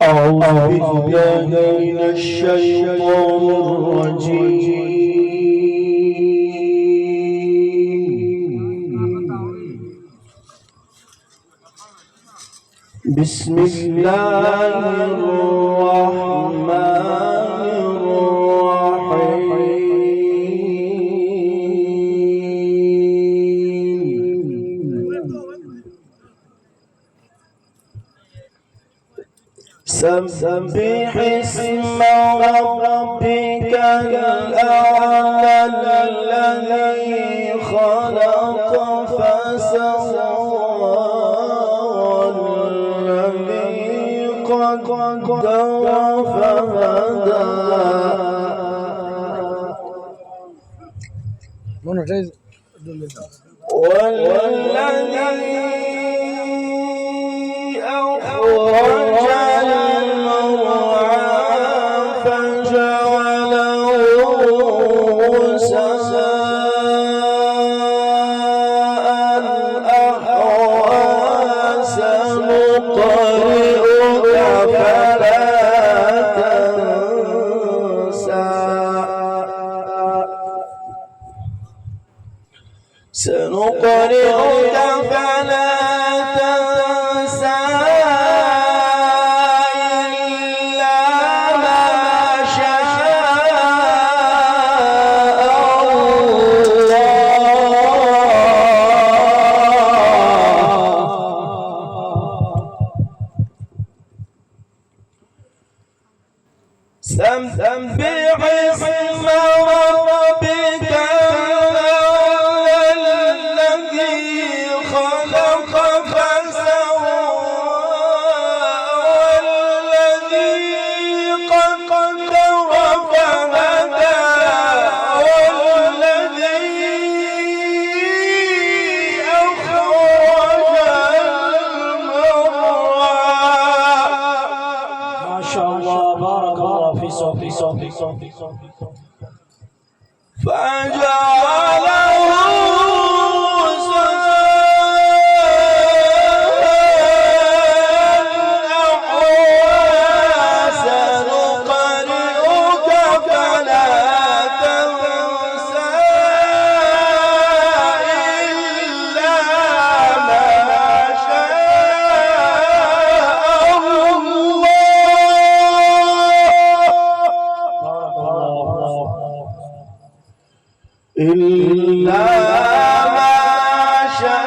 أعوذ بالله من الشيطان الرجيم. بسم الله الرحمن سبح اسم ربك الأعلى الذي خلق فسوى والذي قدر فهدى والذي أخرج سنقرئك فلا تنسى إلا ما شاء الله. سبح اسم ربك فجعله سنقرئك فلا تنسى إلا ما شاء الله. إلا ما شاء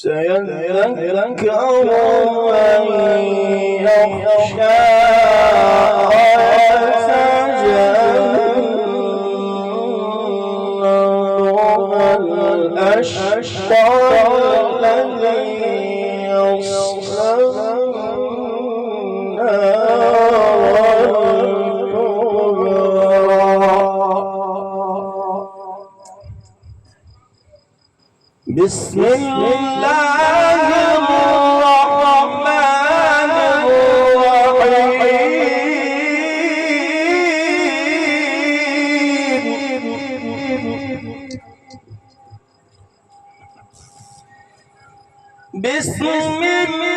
سيذكر من يخشى ويتجنبها الأشقى الذي يصلى النار الكبرى. بسم الله الرحمن الرحيم. بسم الله